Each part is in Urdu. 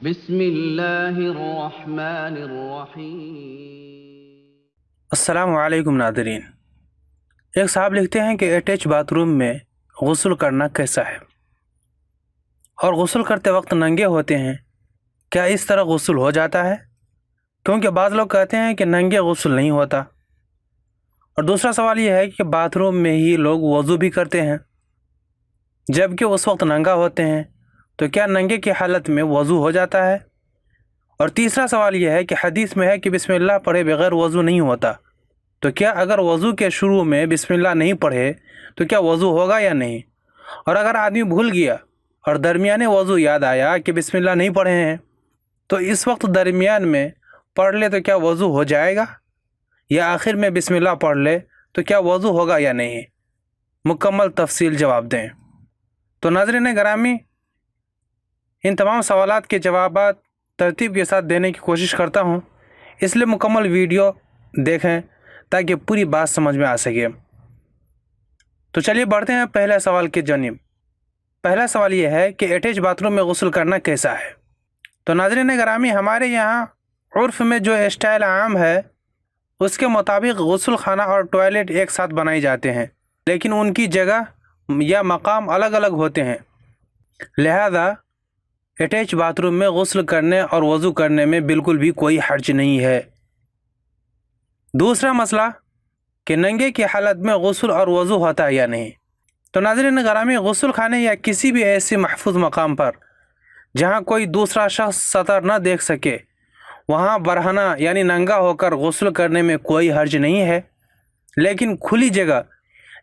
بسم اللہ الرحمن الرحیم۔ السلام علیکم ناظرین۔ ایک صاحب لکھتے ہیں کہ اٹیچ باتھ روم میں غسل کرنا کیسا ہے، اور غسل کرتے وقت ننگے ہوتے ہیں، کیا اس طرح غسل ہو جاتا ہے؟ کیونکہ بعض لوگ کہتے ہیں کہ ننگے غسل نہیں ہوتا۔ اور دوسرا سوال یہ ہے کہ باتھ روم میں ہی لوگ وضو بھی کرتے ہیں، جبکہ اس وقت ننگا ہوتے ہیں، تو کیا ننگے کی حالت میں وضو ہو جاتا ہے؟ اور تیسرا سوال یہ ہے کہ حدیث میں ہے کہ بسم اللہ پڑھے بغیر وضو نہیں ہوتا، تو کیا اگر وضو کے شروع میں بسم اللہ نہیں پڑھے تو کیا وضو ہوگا یا نہیں؟ اور اگر آدمی بھول گیا اور درمیانے وضو یاد آیا کہ بسم اللہ نہیں پڑھے ہیں، تو اس وقت درمیان میں پڑھ لے تو کیا وضو ہو جائے گا، یا آخر میں بسم اللہ پڑھ لے تو کیا وضو ہوگا یا نہیں؟ مکمل تفصیل جواب دیں۔ تو ناظرین گرامی، ان تمام سوالات کے جوابات ترتیب کے ساتھ دینے کی کوشش کرتا ہوں، اس لیے مکمل ویڈیو دیکھیں تاکہ پوری بات سمجھ میں آ سکے۔ تو چلیے بڑھتے ہیں پہلے سوال کی جانب۔ پہلا سوال یہ ہے کہ اٹیچ باتھ روم میں غسل کرنا کیسا ہے؟ تو ناظرین گرامی، ہمارے یہاں عرف میں جو اسٹائل عام ہے اس کے مطابق غسل خانہ اور ٹوائلٹ ایک ساتھ بنائے جاتے ہیں، لیکن ان کی جگہ یا مقام الگ الگ ہوتے ہیں، لہذا اٹیچ باتھ روم میں غسل کرنے اور وضو کرنے میں بالکل بھی کوئی حرج نہیں ہے۔ دوسرا مسئلہ کہ ننگے کی حالت میں غسل اور وضو ہوتا ہے یا نہیں۔ تو ناظرین گرامی، غسل خانے یا کسی بھی ایسے محفوظ مقام پر جہاں کوئی دوسرا شخص سطر نہ دیکھ سکے، وہاں برہنہ یعنی ننگا ہو کر غسل کرنے میں کوئی حرج نہیں ہے، لیکن کھلی جگہ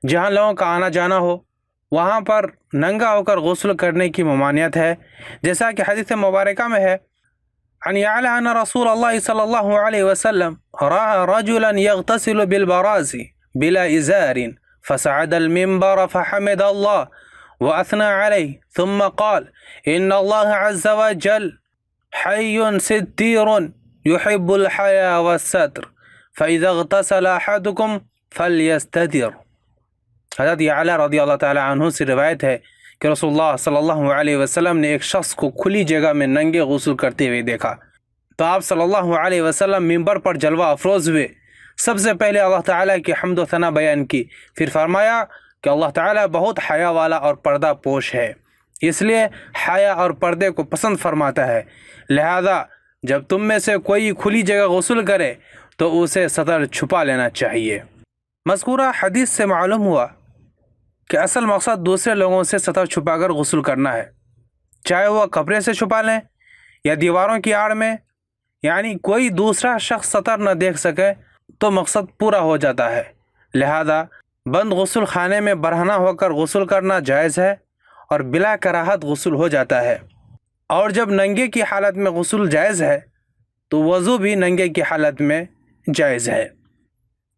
جہاں لوگوں کا آنا جانا ہو وہاں پر ننگا ہو کر غسل کرنے کی ممانعت ہے، جیسا کہ حدیث مبارکہ میں ہے عن يعلى أن رسول الله صلى الله عليه وسلم رأى رجلا يغتسل بالبراز بلا إزار فصعد المنبر فحمد الله وأثنى عليه ثم قال إن الله عز وجل حي ستير يحب الحياء والستر فإذا اغتسل أحدكم فليستتر۔ حضرت اعلیٰ رضی اللہ تعالی عنہ سے روایت ہے کہ رسول اللہ صلی اللہ علیہ وسلم نے ایک شخص کو کھلی جگہ میں ننگے غسل کرتے ہوئے دیکھا، تو آپ صلی اللہ علیہ وسلم منبر پر جلوہ افروز ہوئے، سب سے پہلے اللہ تعالیٰ کی حمد و ثنا بیان کی، پھر فرمایا کہ اللہ تعالیٰ بہت حیا والا اور پردہ پوش ہے، اس لیے حیا اور پردے کو پسند فرماتا ہے، لہذا جب تم میں سے کوئی کھلی جگہ غسل کرے تو اسے سطر چھپا لینا چاہیے۔ مذکورہ حدیث سے معلوم ہوا کہ اصل مقصد دوسرے لوگوں سے سطر چھپا کر غسل کرنا ہے، چاہے وہ کپڑے سے چھپا لیں یا دیواروں کی آڑ میں، یعنی کوئی دوسرا شخص سطر نہ دیکھ سکے تو مقصد پورا ہو جاتا ہے، لہذا بند غسل خانے میں برہنہ ہو کر غسل کرنا جائز ہے اور بلا کراہت غسل ہو جاتا ہے۔ اور جب ننگے کی حالت میں غسل جائز ہے تو وضو بھی ننگے کی حالت میں جائز ہے۔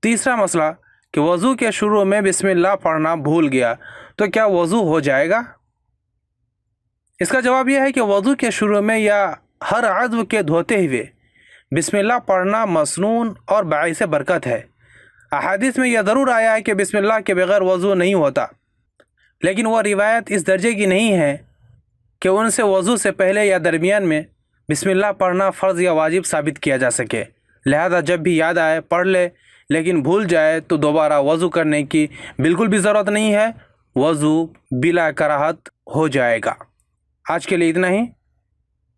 تیسرا مسئلہ کہ وضو کے شروع میں بسم اللہ پڑھنا بھول گیا تو کیا وضو ہو جائے گا؟ اس کا جواب یہ ہے کہ وضو کے شروع میں یا ہر عضو کے دھوتے ہوئے بسم اللہ پڑھنا مسنون اور باعث برکت ہے۔ احادیث میں یہ ضرور آیا ہے کہ بسم اللہ کے بغیر وضو نہیں ہوتا، لیکن وہ روایت اس درجے کی نہیں ہے کہ ان سے وضو سے پہلے یا درمیان میں بسم اللہ پڑھنا فرض یا واجب ثابت کیا جا سکے، لہذا جب بھی یاد آئے پڑھ لے، لیکن بھول جائے تو دوبارہ وضو کرنے کی بالکل بھی ضرورت نہیں ہے، وضو بلا کراہت ہو جائے گا۔ آج کے لیے اتنا ہی۔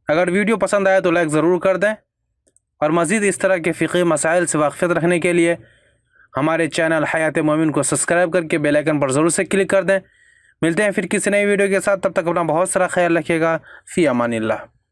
اگر ویڈیو پسند آئے تو لائک ضرور کر دیں، اور مزید اس طرح کے فقہی مسائل سے واقفیت رکھنے کے لیے ہمارے چینل حیات مومن کو سبسکرائب کر کے بیل آئیکن پر ضرور سے کلک کر دیں۔ ملتے ہیں پھر کسی نئی ویڈیو کے ساتھ، تب تک اپنا بہت سارا خیال رکھیے گا۔ فی امان اللہ۔